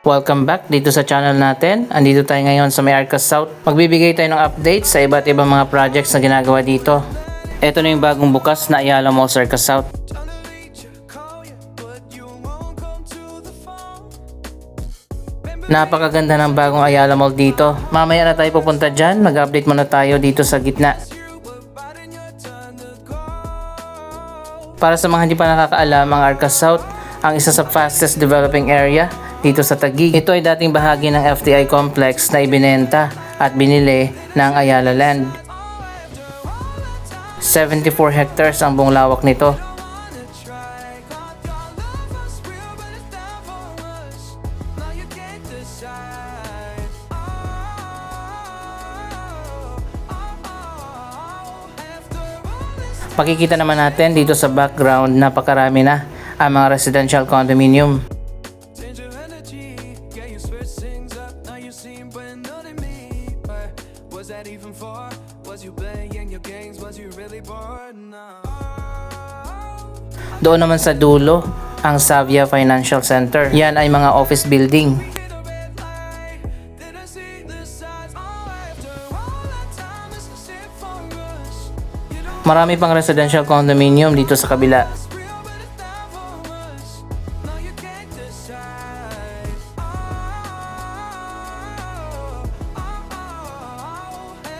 Welcome back dito sa channel natin. Andito tayo ngayon sa may Arcas South. Magbibigay tayo ng update sa iba't ibang mga projects na ginagawa dito. Ito na yung bagong bukas na Ayala Mall sa Arcas South. Napakaganda ng bagong Ayala Mall dito. Mamaya na tayo pupunta dyan. Mag-update muna tayo dito sa gitna. Para sa mga hindi pa nakakaalam, ang Arcas South ang isa sa fastest developing area dito sa Taguig. Ito ay dating bahagi ng FTI complex na ibinenta at binili ng Ayala Land. 74 hectares ang buong lawak nito. Makikita naman natin dito sa background, napakarami na ang mga residential condominium. Doon naman sa dulo, ang Savia Financial Center. Yan ay mga office building. Marami pang residential condominium dito sa kabila.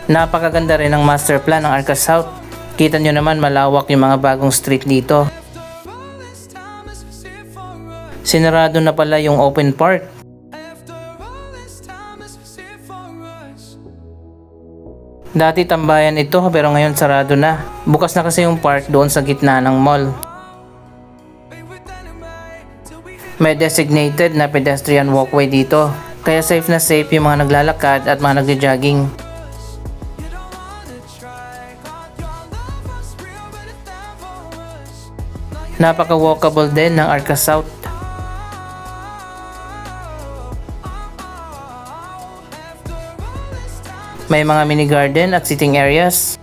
Napakaganda rin ang master plan ng Arcas South. Kita nyo naman malawak yung mga bagong street dito. Sinarado na pala yung open park. Dati tambayan ito pero ngayon sarado na. Bukas na kasi yung park doon sa gitna ng mall. May designated na pedestrian walkway dito. Kaya safe na safe yung mga naglalakad at mga nagja-jogging. Napaka-walkable din ng Arcas South. May mga mini garden at sitting areas.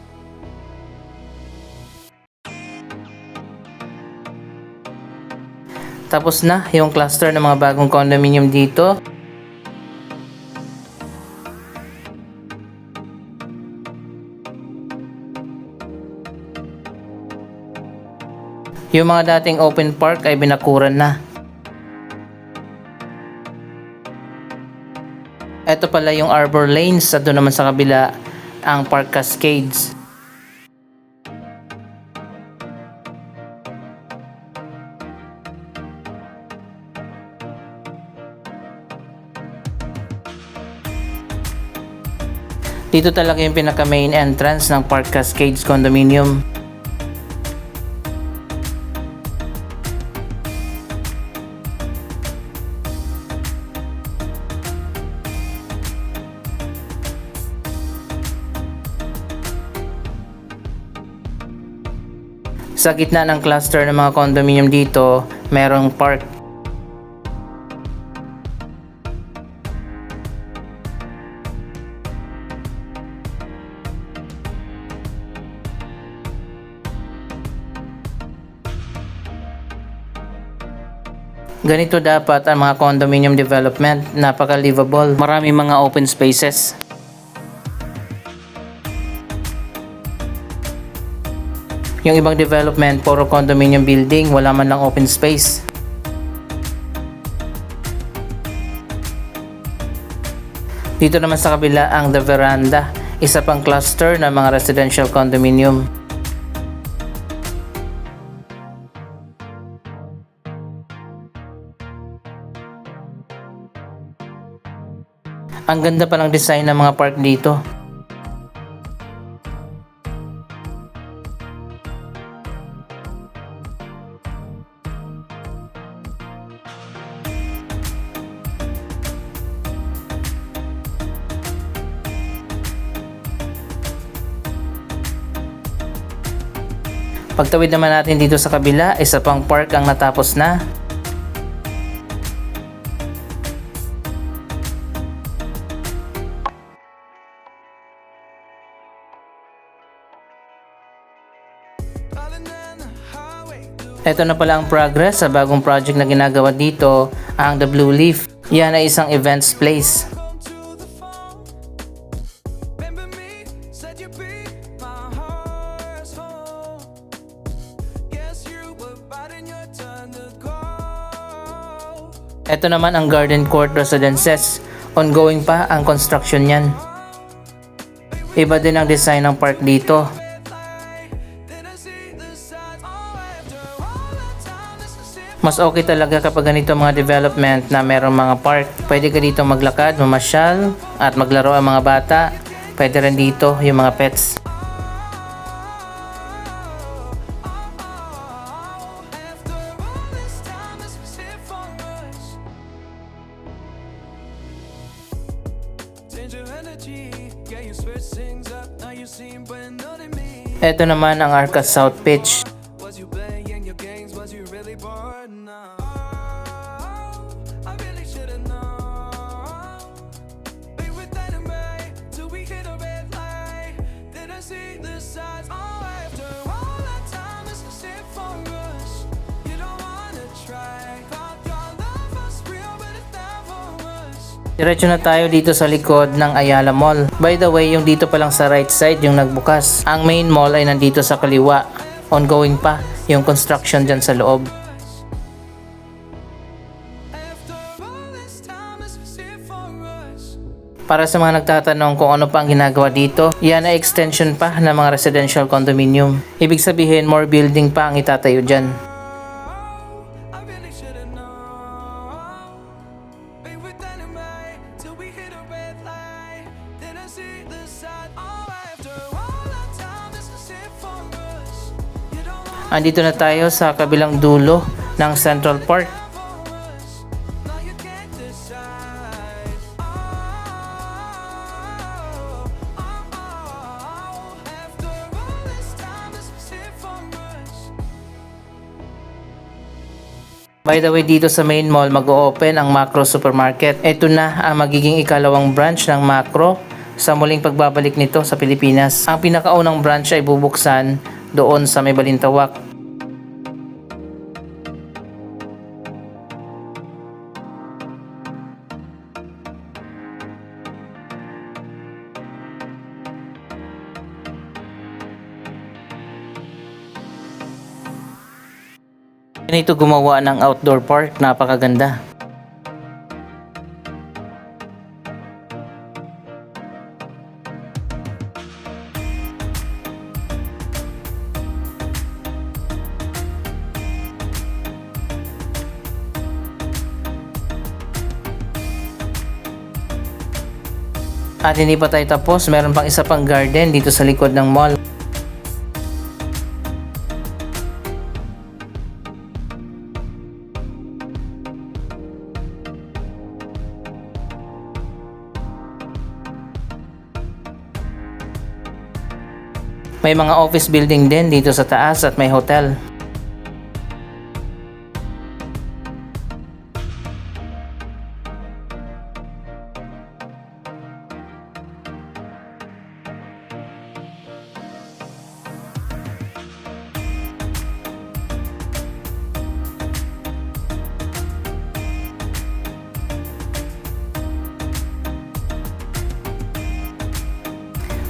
Tapos na yung cluster ng mga bagong condominium dito. Yung mga dating open park ay binakuran na. Ito pala yung Arbor Lanes at doon naman sa kabila ang Park Cascades. Dito talaga yung pinaka main entrance ng Park Cascades Condominium. Sa gitna ng cluster ng mga condominium dito, merong park. Ganito dapat ang mga condominium development, napaka-livable. Maraming mga open spaces. Yung ibang development, puro condominium building, wala man lang open space. Dito naman sa kabila ang The Veranda, isa pang cluster ng mga residential condominium. Ang ganda pa ng design ng mga park dito. Pagtawid naman natin dito sa kabila, isa pang park ang natapos na. Ito na pala ang progress sa bagong project na ginagawa dito, ang The Blue Leaf. Yan ay isang events place. Ito naman ang Garden Court Residences. Ongoing pa ang construction niyan. Iba din ang design ng park dito. Mas okay talaga kapag ganito mga development na merong mga park. Pwede ka dito maglakad, mamasyal, at maglaro ang mga bata. Pwede rin dito yung mga pets. Ito naman ang Arca South Beach. Diretso na tayo dito sa likod ng Ayala Mall. By the way, yung dito pa lang sa right side yung nagbukas. Ang main mall ay nandito sa kaliwa. Ongoing pa yung construction dyan sa loob. Para sa mga nagtatanong kung ano pa ang ginagawa dito, yan ay extension pa ng mga residential condominium. Ibig sabihin, more building pa ang itatayo dyan. Andito na tayo sa kabilang dulo ng Central Park. By the way, dito sa main mall mag-o-open ang Makro Supermarket. Ito na ang magiging ikalawang branch ng Makro sa muling pagbabalik nito sa Pilipinas. Ang pinakaunang branch ay bubuksan doon sa may Balintawak. Ito gumawa ng outdoor park, napakaganda. At hindi pa tayo tapos, meron pang isa pang garden dito sa likod ng mall. May mga office building din dito sa taas at may hotel.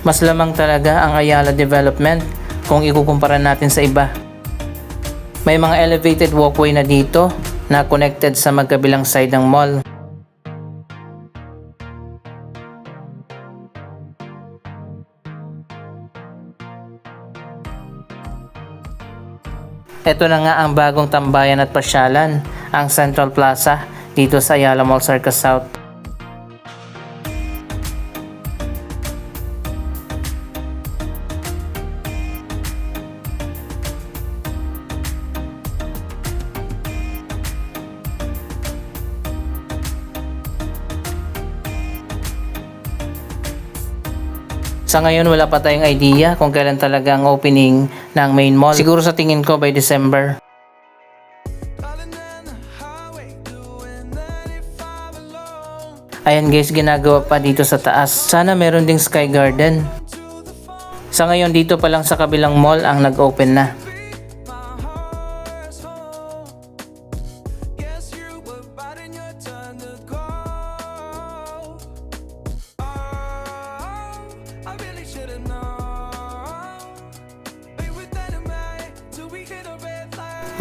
Mas lamang talaga ang Ayala Development kung ikukumpara natin sa iba. May mga elevated walkway na dito na connected sa magkabilang side ng mall. Ito na nga ang bagong tambayan at pasyalan, ang Central Plaza dito sa Ayala Mall Circus South. Sa ngayon wala pa tayong idea kung kailan talaga ang opening ng main mall. Siguro sa tingin ko by December. Ayan guys, ginagawa pa dito sa taas. Sana meron ding Sky Garden. Sa ngayon dito pa lang sa kabilang mall ang nag-open na.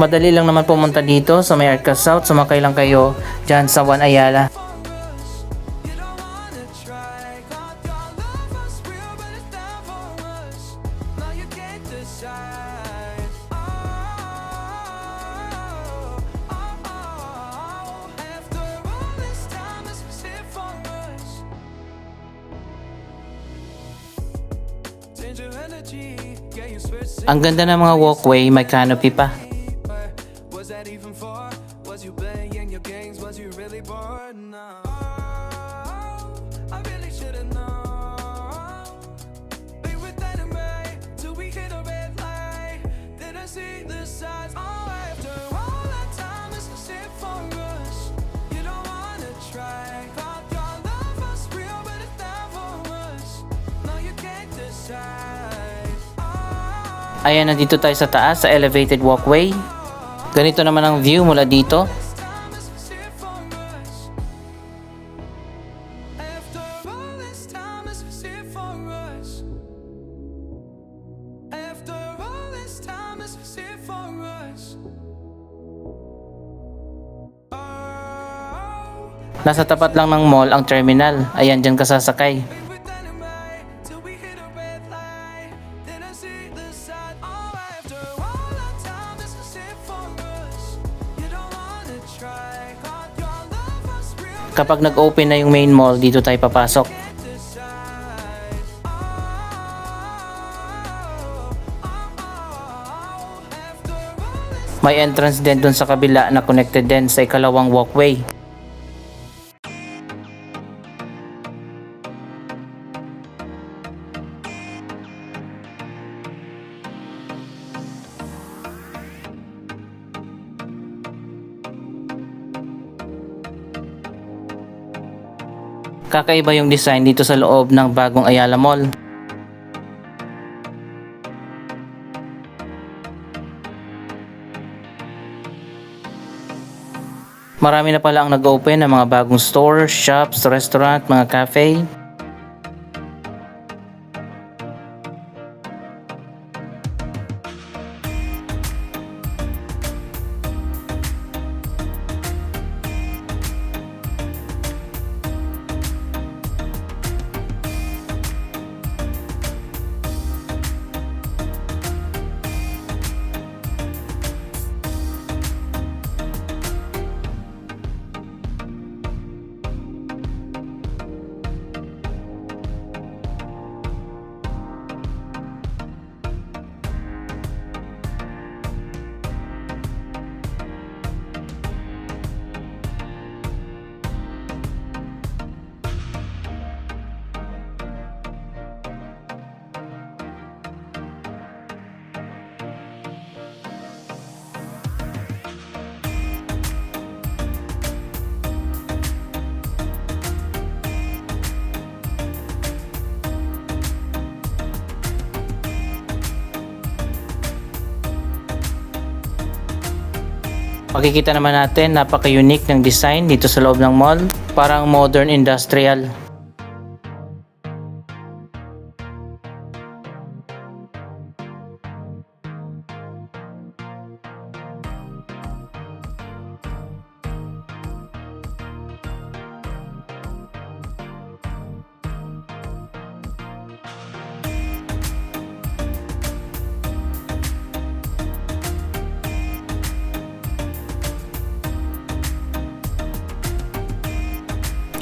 Madali lang naman pumunta dito sa may Arca South. Sumakay lang kayo dyan sa Juan Ayala. Ang ganda ng mga walkway, may canopy pa. Ayan, nandito tayo sa taas, sa elevated walkway. Ganito naman ang view mula dito. Nasa tapat lang ng mall ang terminal. Ayan, dyan ka sasakay. Kapag nag-open na yung main mall, dito tayo papasok. May entrance din dun sa kabila na connected din sa ikalawang walkway. Kakaiba yung design dito sa loob ng bagong Ayala Mall. Marami na pala ang nag-open ng mga bagong stores, shops, restaurant, mga cafe. Makikita naman natin, napaka-unique ng design dito sa loob ng mall. Parang modern industrial.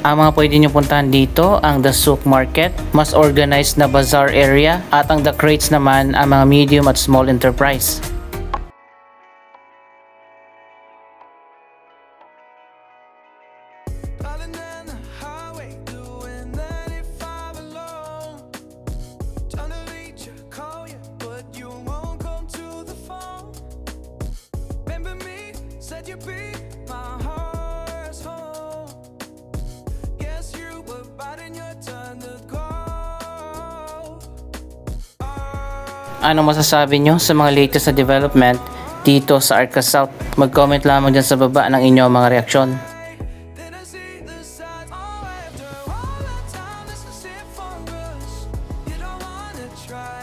Ang mga pwede nyo puntahan dito, ang The Souk Market, mas organized na bazaar area, at ang The Crates naman, ang mga medium at small enterprise. Ano masasabi nyo sa mga latest na development dito sa Arca South? Mag-comment lamang dyan sa baba ng inyong mga reaksyon. Try